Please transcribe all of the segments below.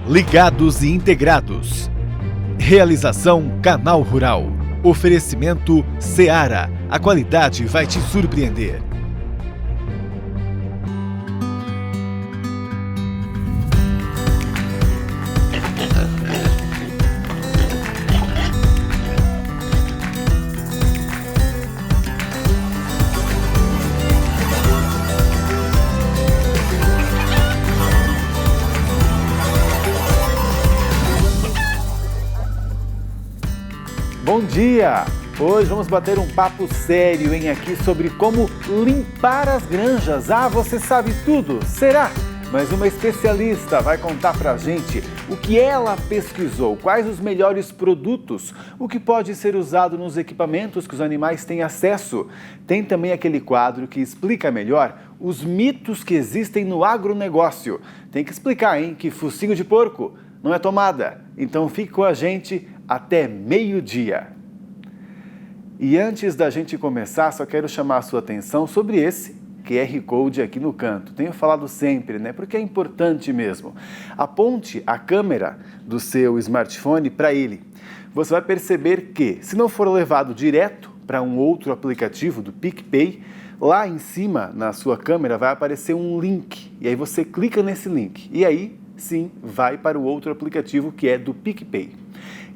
Ligados e integrados. Realização Canal Rural. Oferecimento Seara. A qualidade vai te surpreender. Bom dia! Hoje vamos bater um papo sério aqui sobre como limpar as granjas. Ah, você sabe tudo? Será? Mas uma especialista vai contar pra gente o que ela pesquisou, quais os melhores produtos, o que pode ser usado nos equipamentos que os animais têm acesso. Tem também aquele quadro que explica melhor os mitos que existem no agronegócio. Tem que explicar, que focinho de porco não é tomada. Então fique com a gente até meio-dia. E antes da gente começar, só quero chamar a sua atenção sobre esse QR Code aqui no canto. Tenho falado sempre, porque é importante mesmo. Aponte a câmera do seu smartphone para ele. Você vai perceber que, se não for levado direto para um outro aplicativo do PicPay, lá em cima na sua câmera vai aparecer um link. E aí você clica nesse link. E aí, sim, vai para o outro aplicativo que é do PicPay.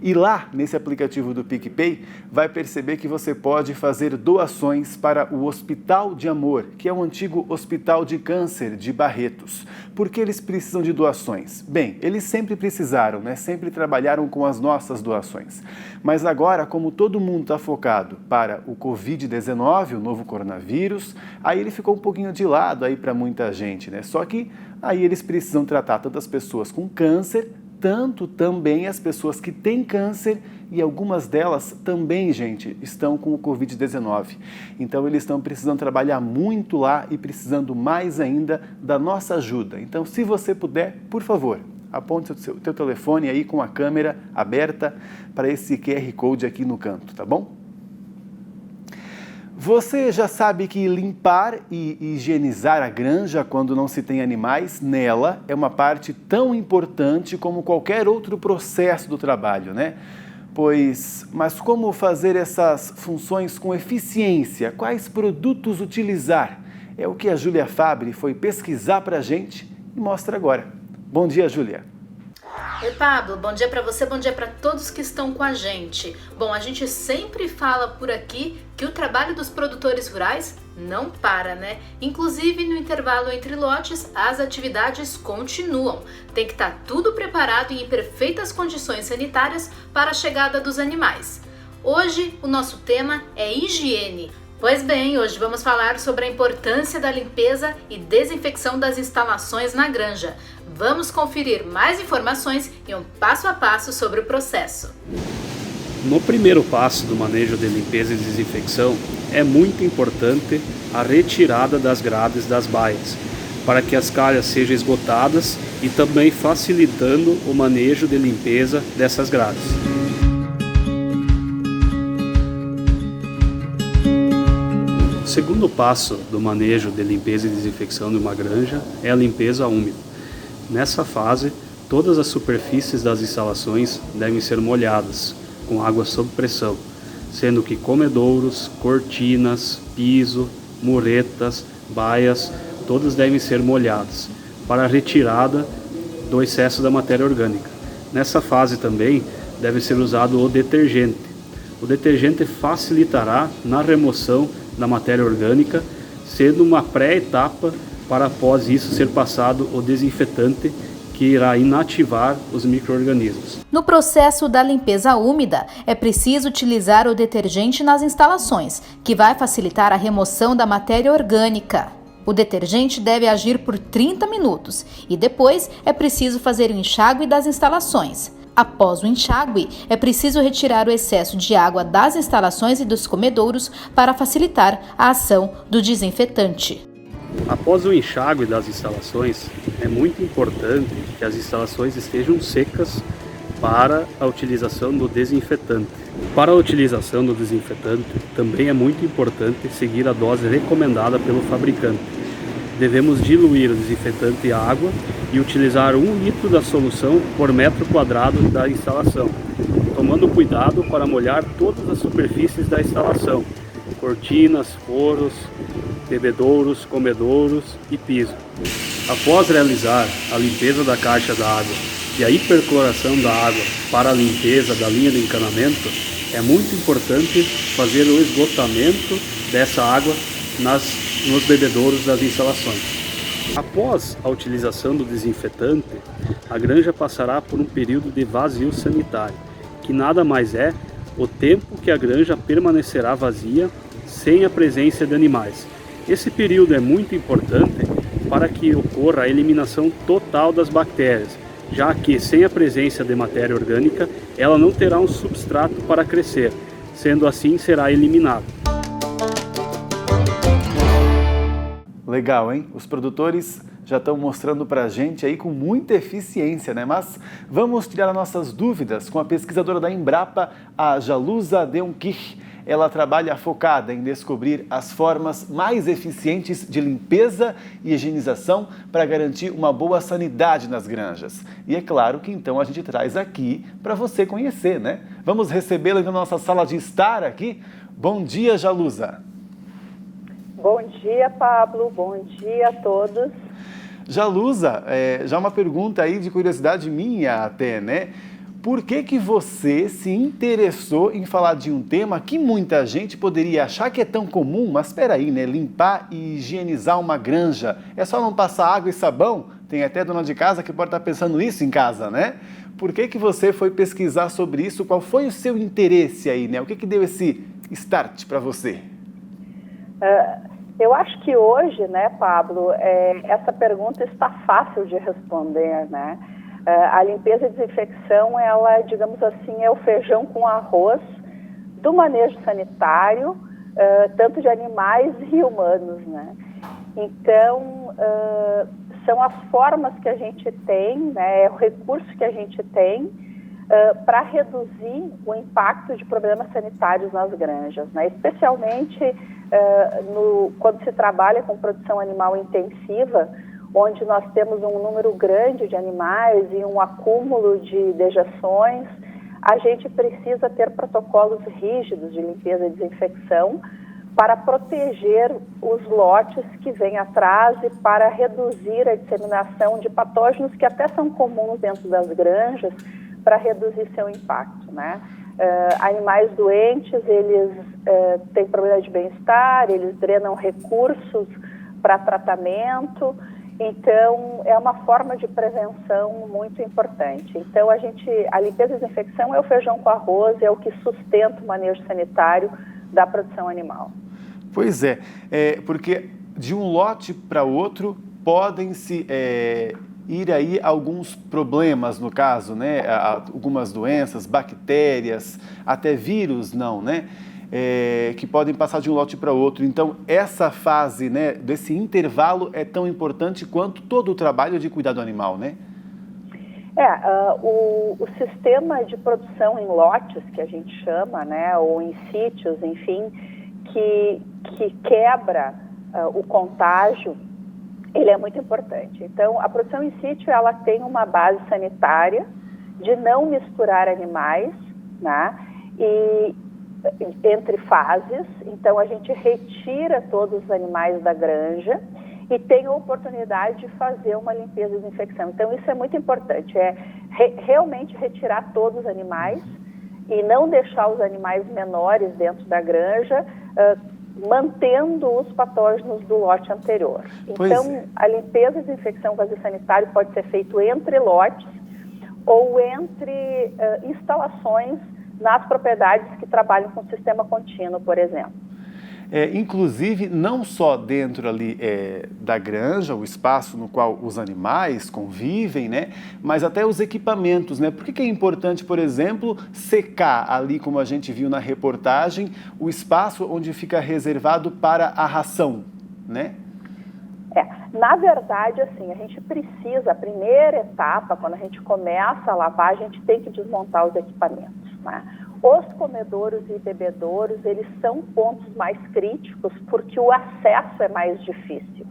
E lá, nesse aplicativo do PicPay, vai perceber que você pode fazer doações para o Hospital de Amor, que é o antigo Hospital de Câncer de Barretos. Por que eles precisam de doações? Bem, eles sempre precisaram, Sempre trabalharam com as nossas doações. Mas agora, como todo mundo está focado para o Covid-19, o novo coronavírus, aí ele ficou um pouquinho de lado aí para muita gente, Só que aí eles precisam tratar tantas pessoas com câncer, tanto também as pessoas que têm câncer e algumas delas também, gente, estão com o Covid-19. Então eles estão precisando trabalhar muito lá e precisando mais ainda da nossa ajuda. Então, se você puder, por favor, aponte o teu telefone aí com a câmera aberta para esse QR Code aqui no canto, tá bom? Você já sabe que limpar e higienizar a granja quando não se tem animais nela é uma parte tão importante como qualquer outro processo do trabalho, mas como fazer essas funções com eficiência? Quais produtos utilizar? É o que a Júlia Fabbri foi pesquisar para a gente e mostra agora. Bom dia, Júlia. Oi, Pablo, bom dia para você, bom dia para todos que estão com a gente. Bom, a gente sempre fala por aqui que o trabalho dos produtores rurais não para, Inclusive, no intervalo entre lotes, as atividades continuam. Tem que estar tudo preparado e em perfeitas condições sanitárias para a chegada dos animais. Hoje, o nosso tema é higiene. Pois bem, hoje vamos falar sobre a importância da limpeza e desinfecção das instalações na granja. Vamos conferir mais informações e um passo a passo sobre o processo. No primeiro passo do manejo de limpeza e desinfecção, é muito importante a retirada das grades das baias, para que as calhas sejam esgotadas e também facilitando o manejo de limpeza dessas grades. O segundo passo do manejo de limpeza e desinfecção de uma granja é a limpeza úmida. Nessa fase, todas as superfícies das instalações devem ser molhadas, com água sob pressão, sendo que comedouros, cortinas, piso, muretas, baias, todas devem ser molhadas, para a retirada do excesso da matéria orgânica. Nessa fase também deve ser usado o detergente. O detergente facilitará na remoção da matéria orgânica, sendo uma pré-etapa para após isso ser passado o desinfetante que irá inativar os micro-organismos. No processo da limpeza úmida, é preciso utilizar o detergente nas instalações, que vai facilitar a remoção da matéria orgânica. O detergente deve agir por 30 minutos e depois é preciso fazer o enxágue das instalações. Após o enxágue, é preciso retirar o excesso de água das instalações e dos comedouros para facilitar a ação do desinfetante. Após o enxágue das instalações, é muito importante que as instalações estejam secas para a utilização do desinfetante. Para a utilização do desinfetante, também é muito importante seguir a dose recomendada pelo fabricante. devemos diluir o desinfetante em água e utilizar 1 litro da solução por metro quadrado da instalação, tomando cuidado para molhar todas as superfícies da instalação, cortinas, forros, bebedouros, comedouros e piso. Após realizar a limpeza da caixa d'água e a hipercloração da água para a limpeza da linha de encanamento, é muito importante fazer o esgotamento dessa água nos bebedouros das instalações. Após a utilização do desinfetante, a granja passará por um período de vazio sanitário, que nada mais é o tempo que a granja permanecerá vazia sem a presença de animais. Esse período é muito importante para que ocorra a eliminação total das bactérias, já que sem a presença de matéria orgânica, ela não terá um substrato para crescer, sendo assim será eliminado. Legal, hein? Os produtores já estão mostrando para a gente aí com muita eficiência, né? Mas vamos tirar as nossas dúvidas com a pesquisadora da Embrapa, a Jaluza Deunkirch. Ela trabalha focada em descobrir as formas mais eficientes de limpeza e higienização para garantir uma boa sanidade nas granjas. E é claro que então a gente traz aqui para você conhecer, né? Vamos recebê-la na nossa sala de estar aqui. Bom dia, Jaluza. Bom dia, Pablo. Bom dia a todos. Jaluza, já uma pergunta aí de curiosidade minha até, né? Por que você se interessou em falar de um tema que muita gente poderia achar que é tão comum, mas espera aí, né? Limpar e higienizar uma granja. É só não passar água e sabão? Tem até dona de casa que pode estar pensando isso em casa, né? Por que você foi pesquisar sobre isso? Qual foi o seu interesse aí, né? O que deu esse start para você? Eu acho que hoje, né, Pablo, essa pergunta está fácil de responder, né? A limpeza e desinfecção, ela, digamos assim, é o feijão com arroz do manejo sanitário, tanto de animais e humanos, né? Então, são as formas que a gente tem, né, é o recurso que a gente tem para reduzir o impacto de problemas sanitários nas granjas, né? Especialmente quando se trabalha com produção animal intensiva, onde nós temos um número grande de animais e um acúmulo de dejeções, a gente precisa ter protocolos rígidos de limpeza e desinfecção para proteger os lotes que vêm atrás e para reduzir a disseminação de patógenos que até são comuns dentro das granjas, para reduzir seu impacto, né? Animais doentes, eles têm problema de bem-estar, eles drenam recursos para tratamento. Então, é uma forma de prevenção muito importante. Então, a limpeza e desinfecção é o feijão com arroz, é o que sustenta o manejo sanitário da produção animal. Pois é, porque de um lote para outro podem-se ir aí alguns problemas, no caso, né? Algumas doenças, bactérias, até vírus, não, né? Que podem passar de um lote para outro. Então, essa fase, né, desse intervalo é tão importante quanto todo o trabalho de cuidar do animal, né? O sistema de produção em lotes, que a gente chama, né, ou em sítios, enfim, que quebra o contágio, ele é muito importante. Então, a produção em sítio, ela tem uma base sanitária de não misturar animais, né, e entre fases. Então, a gente retira todos os animais da granja e tem a oportunidade de fazer uma limpeza e desinfecção. Então, isso é muito importante, realmente retirar todos os animais e não deixar os animais menores dentro da granja, mantendo os patógenos do lote anterior. Então, a limpeza e desinfecção vazio sanitário pode ser feito entre lotes ou entre instalações nas propriedades que trabalham com sistema contínuo, por exemplo. Inclusive, não só dentro ali da granja, o espaço no qual os animais convivem, né? Mas até os equipamentos, né? Por que é importante, por exemplo, secar ali, como a gente viu na reportagem, o espaço onde fica reservado para a ração, né? Na verdade, assim, a gente precisa, a primeira etapa, quando a gente começa a lavar, a gente tem que desmontar os equipamentos, né? Os comedouros e bebedouros, eles são pontos mais críticos porque o acesso é mais difícil.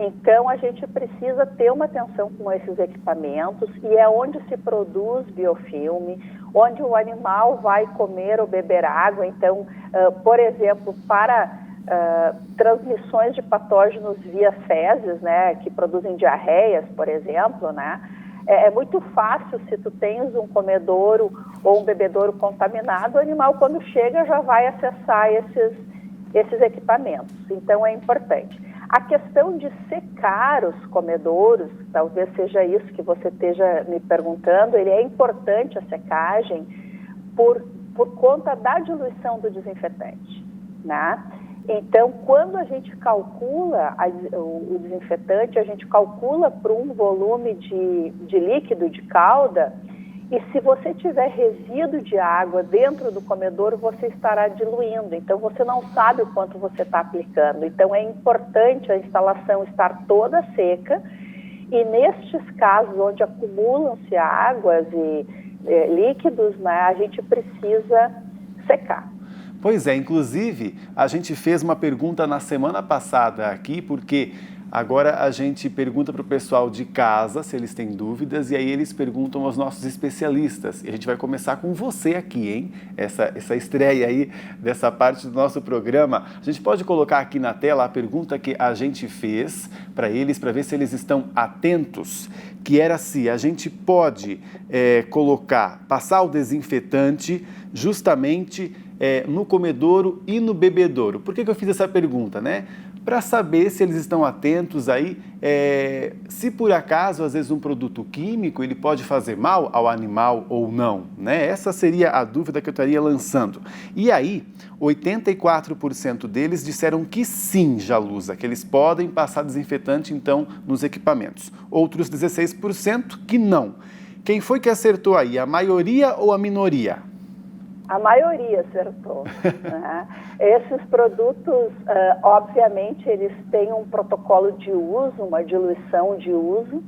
Então, a gente precisa ter uma atenção com esses equipamentos e é onde se produz biofilme, onde o animal vai comer ou beber água. Então, por exemplo, para transmissões de patógenos via fezes, né, que produzem diarreias, por exemplo, né, é muito fácil, se tu tens um comedouro ou um bebedouro contaminado, o animal, quando chega, já vai acessar esses equipamentos. Então, é importante. A questão de secar os comedouros, talvez seja isso que você esteja me perguntando, ele é importante a secagem por conta da diluição do desinfetante, né? Então, quando a gente calcula o desinfetante, a gente calcula por um volume de líquido, de calda, e se você tiver resíduo de água dentro do comedouro, você estará diluindo. Então, você não sabe o quanto você está aplicando. Então, é importante a instalação estar toda seca. E nestes casos, onde acumulam-se águas e líquidos, né, a gente precisa secar. Pois é, inclusive, a gente fez uma pergunta na semana passada aqui, porque agora a gente pergunta para o pessoal de casa se eles têm dúvidas e aí eles perguntam aos nossos especialistas. E a gente vai começar com você aqui, hein? Essa estreia aí dessa parte do nosso programa. A gente pode colocar aqui na tela a pergunta que a gente fez para eles, para ver se eles estão atentos, que era se a gente pode passar o desinfetante justamente no comedouro e no bebedouro. Por que eu fiz essa pergunta, né? Para saber se eles estão atentos aí, se por acaso, às vezes, um produto químico, ele pode fazer mal ao animal ou não, né? Essa seria a dúvida que eu estaria lançando. E aí, 84% deles disseram que sim, Jalusa, que eles podem passar desinfetante, então, nos equipamentos. Outros 16% que não. Quem foi que acertou aí, a maioria ou a minoria? A maioria acertou. Né? Esses produtos, obviamente, eles têm um protocolo de uso, uma diluição de uso,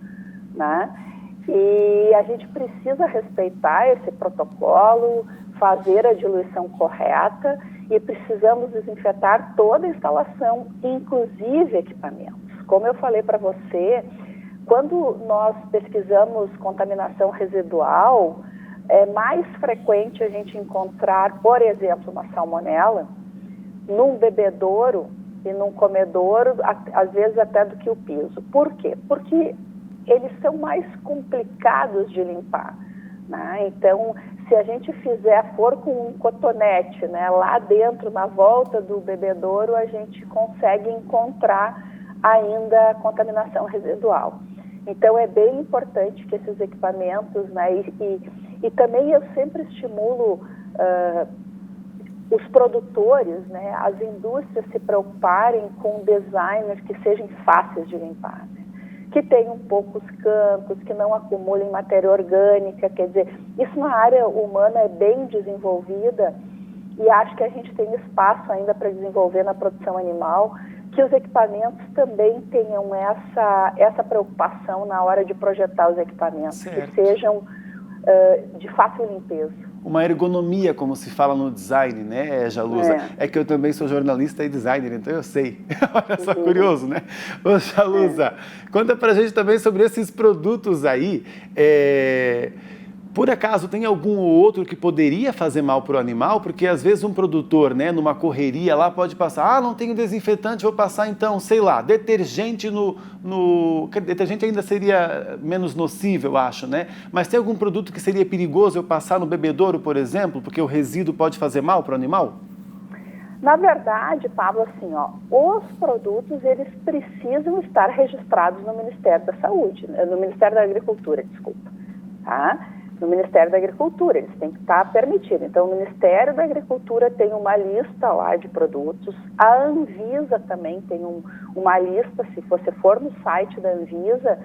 né? E a gente precisa respeitar esse protocolo, fazer a diluição correta e precisamos desinfetar toda a instalação, inclusive equipamentos. Como eu falei para você, quando nós pesquisamos contaminação residual, é mais frequente a gente encontrar, por exemplo, uma salmonela num bebedouro e num comedouro, às vezes até do que o piso. Por quê? Porque eles são mais complicados de limpar, né? Então, se a gente for com um cotonete, né, lá dentro, na volta do bebedouro, a gente consegue encontrar ainda contaminação residual. Então, é bem importante que esses equipamentos, né, e também eu sempre estimulo os produtores, né, as indústrias se preocuparem com designers que sejam fáceis de limpar, né, que tenham poucos cantos, que não acumulem matéria orgânica. Quer dizer, isso na área humana é bem desenvolvida e acho que a gente tem espaço ainda para desenvolver na produção animal, que os equipamentos também tenham essa preocupação na hora de projetar os equipamentos, certo, que sejam de fácil limpeza. Uma ergonomia, como se fala no design, né, Jalusa? É que eu também sou jornalista e designer, então eu sei. Olha só, curioso, né? Ô, Jalusa, conta pra gente também sobre esses produtos aí. Por acaso tem algum ou outro que poderia fazer mal para o animal? Porque às vezes um produtor, né, numa correria lá pode passar, não tenho desinfetante, vou passar então, sei lá, detergente detergente ainda seria menos nocivo, eu acho, né? Mas tem algum produto que seria perigoso eu passar no bebedouro, por exemplo, porque o resíduo pode fazer mal para o animal? Na verdade, Pablo, assim, os produtos, eles precisam estar registrados no Ministério da Saúde, no Ministério da Agricultura, desculpa, tá? No Ministério da Agricultura, eles têm que estar permitidos. Então, o Ministério da Agricultura tem uma lista lá de produtos, a Anvisa também tem uma lista, se você for no site da Anvisa,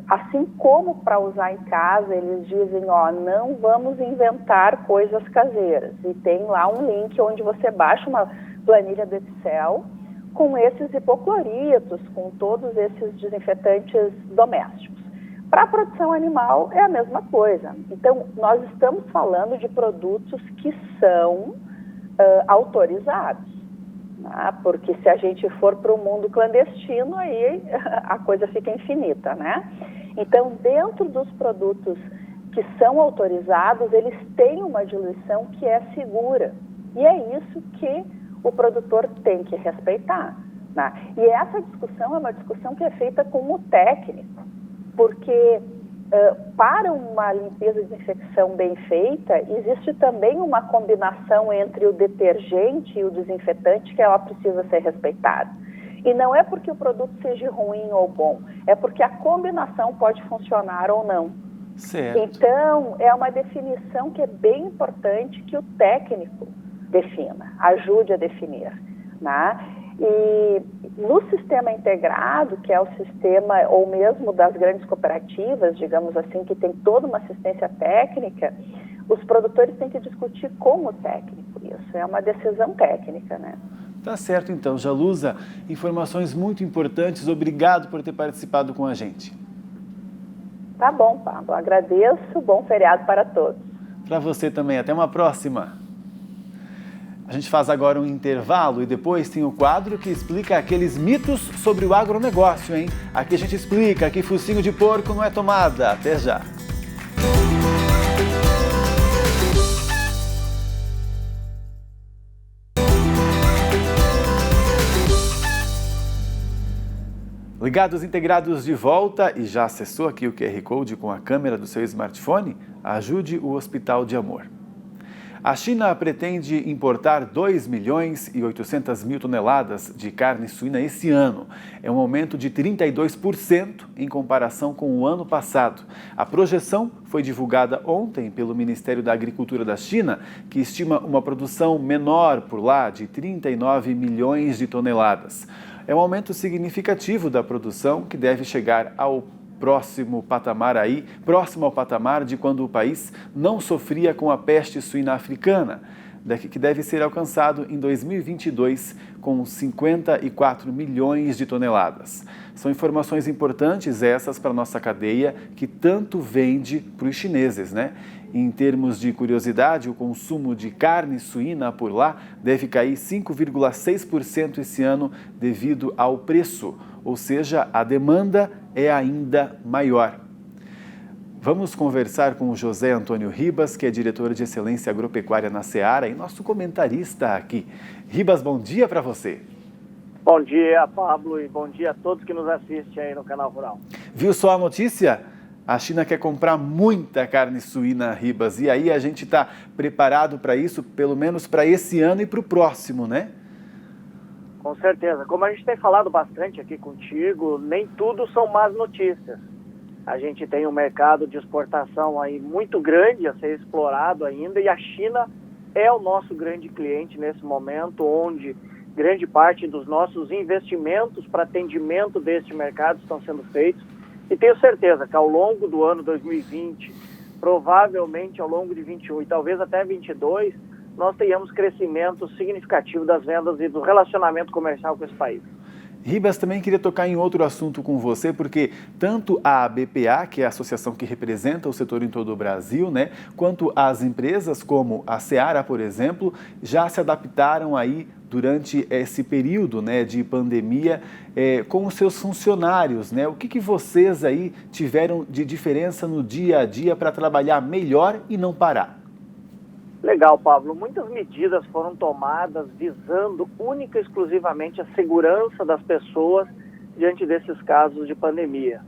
assim como para usar em casa, eles dizem, não vamos inventar coisas caseiras. E tem lá um link onde você baixa uma planilha do Excel com esses hipocloritos, com todos esses desinfetantes domésticos. Para a produção animal é a mesma coisa. Então, nós estamos falando de produtos que são autorizados, né? Porque se a gente for para o mundo clandestino, aí a coisa fica infinita, né? Então, dentro dos produtos que são autorizados, eles têm uma diluição que é segura. E é isso que o produtor tem que respeitar, né? E essa discussão é uma discussão que é feita com o técnico, porque para uma limpeza e desinfecção bem feita, existe também uma combinação entre o detergente e o desinfetante que ela precisa ser respeitada. E não é porque o produto seja ruim ou bom, é porque a combinação pode funcionar ou não. Certo. Então, é uma definição que é bem importante que o técnico defina, ajude a definir, né? E no sistema integrado, que é o sistema, ou mesmo das grandes cooperativas, digamos assim, que tem toda uma assistência técnica, os produtores têm que discutir com o técnico. Isso é uma decisão técnica, né? Tá certo, então, Jalusa. Informações muito importantes. Obrigado por ter participado com a gente. Tá bom, Pablo. Agradeço. Bom feriado para todos. Para você também. Até uma próxima. A gente faz agora um intervalo e depois tem o quadro que explica aqueles mitos sobre o agronegócio, hein? Aqui a gente explica que focinho de porco não é tomada. Até já. Ligados Integrados de volta e já acessou aqui o QR Code com a câmera do seu smartphone? Ajude o Hospital de Amor. A China pretende importar 2.800.000 toneladas de carne suína esse ano. É um aumento de 32% em comparação com o ano passado. A projeção foi divulgada ontem pelo Ministério da Agricultura da China, que estima uma produção menor por lá de 39 milhões de toneladas. É um aumento significativo da produção que deve chegar ao próximo ao patamar de quando o país não sofria com a peste suína africana, que deve ser alcançado em 2022 com 54 milhões de toneladas. São informações importantes essas para a nossa cadeia que tanto vende para os chineses, né? Em termos de curiosidade, o consumo de carne suína por lá deve cair 5,6% esse ano devido ao preço, ou seja, a demanda é ainda maior. Vamos conversar com o José Antônio Ribas, que é diretor de Excelência Agropecuária na Seara e nosso comentarista aqui. Ribas, bom dia para você. Bom dia, Pablo, e bom dia a todos que nos assistem aí no Canal Rural. Viu só a notícia? A China quer comprar muita carne suína, Ribas, e aí a gente está preparado para isso, pelo menos para esse ano e para o próximo, né? Com certeza. Como a gente tem falado bastante aqui contigo, nem tudo são más notícias. A gente tem um mercado de exportação aí muito grande a ser explorado ainda, e a China é o nosso grande cliente nesse momento, onde grande parte dos nossos investimentos para atendimento deste mercado estão sendo feitos. E tenho certeza que ao longo do ano 2020, provavelmente ao longo de 21 e talvez até 22, nós tenhamos crescimento significativo das vendas e do relacionamento comercial com esse país. Ribas, também queria tocar em outro assunto com você, porque tanto a BPA, que é a associação que representa o setor em todo o Brasil, né, quanto as empresas como a Seara, por exemplo, já se adaptaram aí durante esse período, né, de pandemia com os seus funcionários, né? O que vocês aí tiveram de diferença no dia a dia para trabalhar melhor e não parar? Legal, Pablo. Muitas medidas foram tomadas visando única e exclusivamente a segurança das pessoas diante desses casos de pandemia.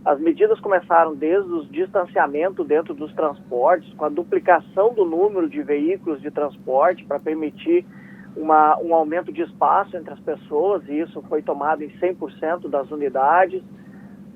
As medidas começaram desde o distanciamento dentro dos transportes, com a duplicação do número de veículos de transporte para permitir um aumento de espaço entre as pessoas, e isso foi tomado em 100% das unidades.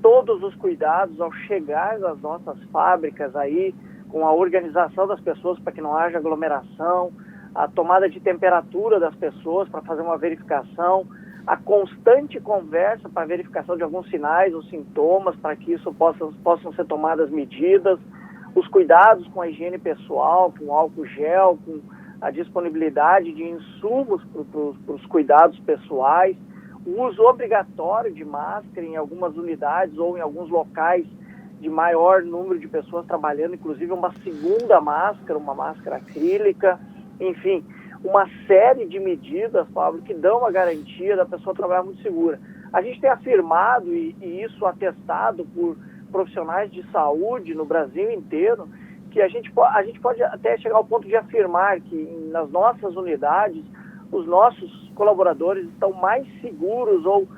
Todos os cuidados ao chegar às nossas fábricas aí, com a organização das pessoas para que não haja aglomeração, a tomada de temperatura das pessoas para fazer uma verificação, a constante conversa para verificação de alguns sinais ou sintomas para que isso possam ser tomadas medidas, os cuidados com a higiene pessoal, com álcool gel, com a disponibilidade de insumos para os cuidados pessoais, o uso obrigatório de máscara em algumas unidades ou em alguns locais de maior número de pessoas trabalhando, inclusive uma segunda máscara, uma máscara acrílica, enfim, uma série de medidas, Pablo, que dão a garantia da pessoa trabalhar muito segura. A gente tem afirmado, e isso atestado por profissionais de saúde no Brasil inteiro, que a gente pode até chegar ao ponto de afirmar que nas nossas unidades, os nossos colaboradores estão mais seguros ou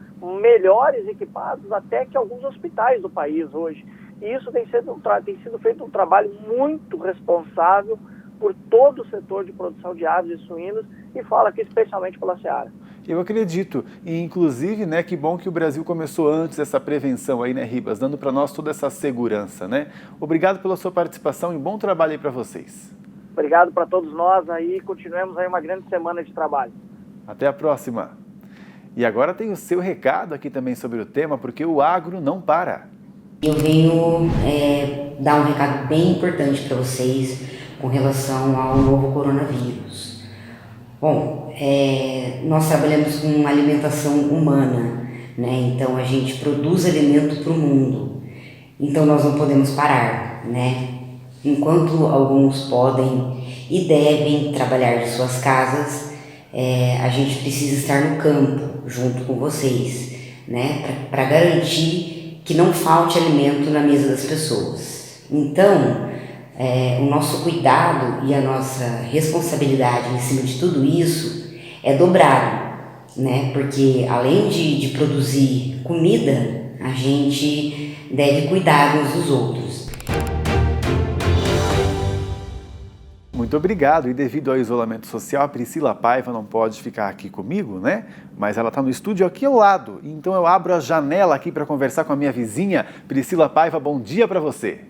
melhores equipados até que alguns hospitais do país hoje. E isso tem sido feito um trabalho muito responsável por todo o setor de produção de aves e suínos, e fala aqui especialmente pela Seara. Eu acredito, e inclusive, né, que bom que o Brasil começou antes essa prevenção aí, né, Ribas, dando para nós toda essa segurança, né? Obrigado pela sua participação e bom trabalho aí para vocês. Obrigado para todos nós aí, continuemos aí uma grande semana de trabalho. Até a próxima. E agora tem o seu recado aqui também sobre o tema, porque o agro não para. Eu venho dar um recado bem importante para vocês com relação ao novo coronavírus. Bom, nós trabalhamos com alimentação humana, né? Então a gente produz alimento para o mundo, então nós não podemos parar, né? Enquanto alguns podem e devem trabalhar de suas casas, a gente precisa estar no campo junto com vocês, né? Para garantir que não falte alimento na mesa das pessoas. Então, o nosso cuidado e a nossa responsabilidade em cima de tudo isso é dobrado, né? Porque além de produzir comida, a gente deve cuidar uns dos outros. Muito obrigado. E devido ao isolamento social, a Priscila Paiva não pode ficar aqui comigo, né? Mas ela está no estúdio aqui ao lado. Então eu abro a janela aqui para conversar com a minha vizinha. Priscila Paiva, bom dia para você.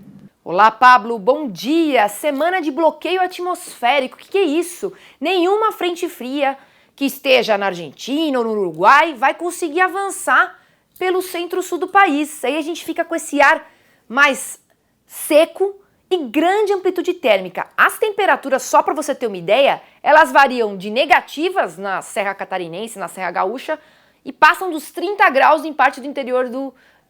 Olá, Pablo, bom dia! Semana de bloqueio atmosférico, o que é isso? Nenhuma frente fria que esteja na Argentina ou no Uruguai vai conseguir avançar pelo centro-sul do país. Aí a gente fica com esse ar mais seco e grande amplitude térmica. As temperaturas, só para você ter uma ideia, elas variam de negativas na Serra Catarinense, na Serra Gaúcha, e passam dos 30 graus em parte do interior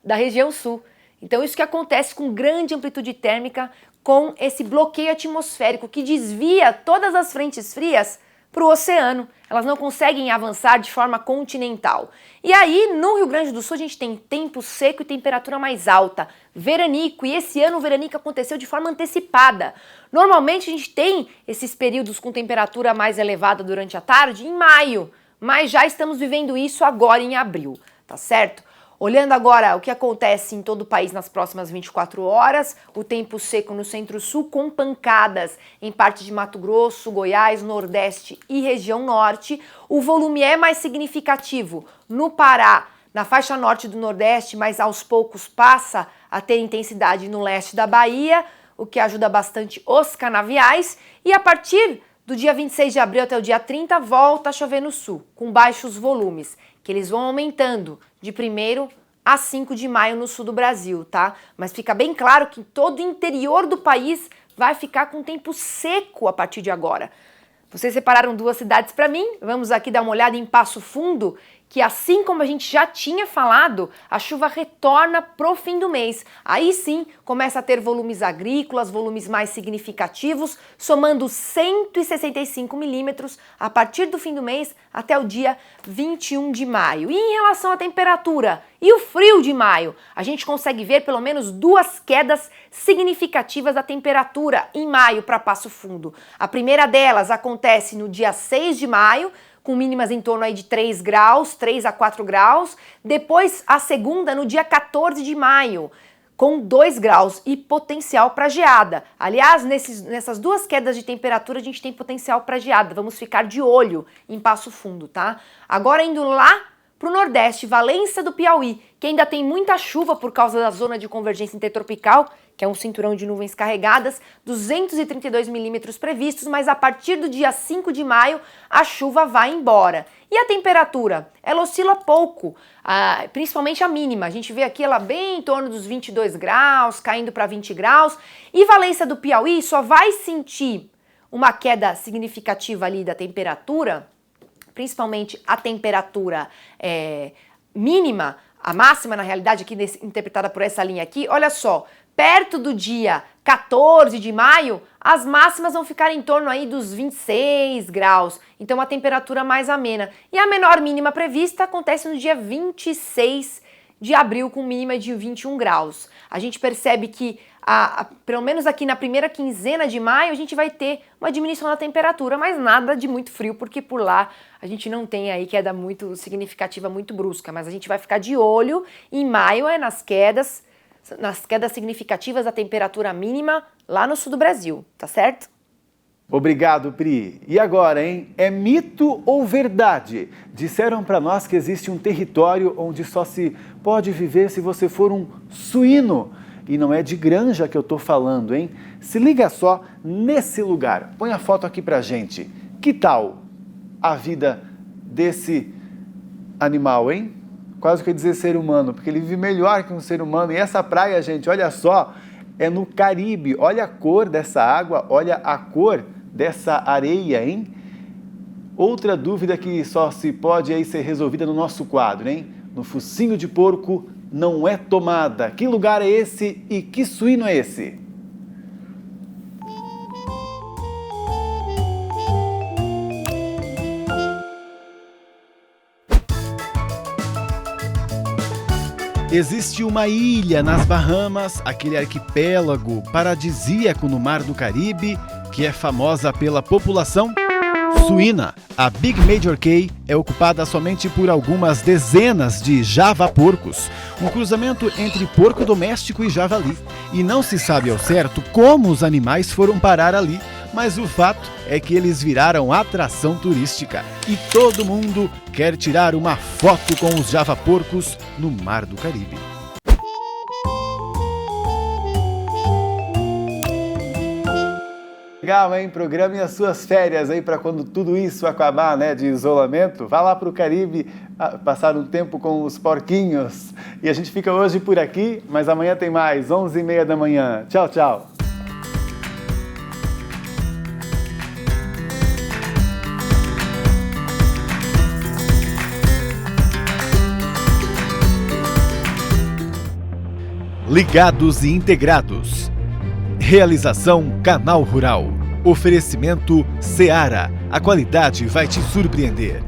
da região sul. Então isso que acontece com grande amplitude térmica, com esse bloqueio atmosférico que desvia todas as frentes frias para o oceano. Elas não conseguem avançar de forma continental. E aí, no Rio Grande do Sul, a gente tem tempo seco e temperatura mais alta, veranico, e esse ano o veranico aconteceu de forma antecipada. Normalmente a gente tem esses períodos com temperatura mais elevada durante a tarde em maio, mas já estamos vivendo isso agora em abril, tá certo? Olhando agora o que acontece em todo o país nas próximas 24 horas, o tempo seco no centro-sul com pancadas em parte de Mato Grosso, Goiás, Nordeste e região norte. O volume é mais significativo no Pará, na faixa norte do Nordeste, mas aos poucos passa a ter intensidade no leste da Bahia, o que ajuda bastante os canaviais. E a partir do dia 26 de abril até o dia 30 volta a chover no sul, com baixos volumes, que eles vão aumentando de 1º a 5 de maio no sul do Brasil, tá? Mas fica bem claro que todo o interior do país vai ficar com tempo seco a partir de agora. Vocês separaram 2 cidades para mim, vamos aqui dar uma olhada em Passo Fundo, que assim como a gente já tinha falado, a chuva retorna pro fim do mês. Aí sim, começa a ter volumes agrícolas, volumes mais significativos, somando 165 milímetros a partir do fim do mês até o dia 21 de maio. E em relação à temperatura e o frio de maio, a gente consegue ver pelo menos 2 quedas significativas da temperatura em maio para Passo Fundo. A primeira delas acontece no dia 6 de maio, com mínimas em torno aí de 3 graus, 3 a 4 graus. Depois, a segunda no dia 14 de maio, com 2 graus e potencial para geada. Aliás, nessas 2 quedas de temperatura, a gente tem potencial para geada. Vamos ficar de olho em Passo Fundo, tá? Agora, indo lá para o Nordeste, Valência do Piauí, que ainda tem muita chuva por causa da zona de convergência intertropical, que é um cinturão de nuvens carregadas, 232 milímetros previstos, mas a partir do dia 5 de maio a chuva vai embora. E a temperatura? Ela oscila pouco, principalmente a mínima. A gente vê aqui ela bem em torno dos 22 graus, caindo para 20 graus. E Valência do Piauí só vai sentir uma queda significativa ali da temperatura, principalmente a temperatura mínima, a máxima na realidade aqui interpretada por essa linha aqui, olha só, perto do dia 14 de maio, as máximas vão ficar em torno aí dos 26 graus, então uma temperatura mais amena. E a menor mínima prevista acontece no dia 26 de abril, com mínima de 21 graus. A gente percebe que, pelo menos aqui na primeira quinzena de maio, a gente vai ter uma diminuição da temperatura, mas nada de muito frio, porque por lá a gente não tem aí queda muito significativa, muito brusca, mas a gente vai ficar de olho em maio nas quedas significativas da temperatura mínima lá no sul do Brasil, tá certo? Obrigado, Pri. E agora, hein? É mito ou verdade? Disseram para nós que existe um território onde só se pode viver se você for um suíno. E não é de granja que eu tô falando, hein? Se liga só nesse lugar. Põe a foto aqui pra gente. Que tal a vida desse animal, hein? Quase que eu ia dizer ser humano, porque ele vive melhor que um ser humano. E essa praia, gente, olha só, é no Caribe. Olha a cor dessa água, olha a cor dessa areia, hein? Outra dúvida que só se pode aí ser resolvida no nosso quadro, hein? No focinho de porco não é tomada. Que lugar é esse e que suíno é esse? Existe uma ilha nas Bahamas, aquele arquipélago paradisíaco no Mar do Caribe, que é famosa pela população suína. A Big Major Cay é ocupada somente por algumas dezenas de javaporcos, um cruzamento entre porco doméstico e javali. E não se sabe ao certo como os animais foram parar ali, mas o fato é que eles viraram atração turística e todo mundo quer tirar uma foto com os javaporcos no Mar do Caribe. Legal, hein? Programe as suas férias aí para quando tudo isso acabar, né, de isolamento. Vá lá para o Caribe passar um tempo com os porquinhos. E a gente fica hoje por aqui, mas amanhã tem mais, 11h30 da manhã. Tchau, tchau. Ligados e integrados. Realização Canal Rural. Oferecimento Seara. A qualidade vai te surpreender.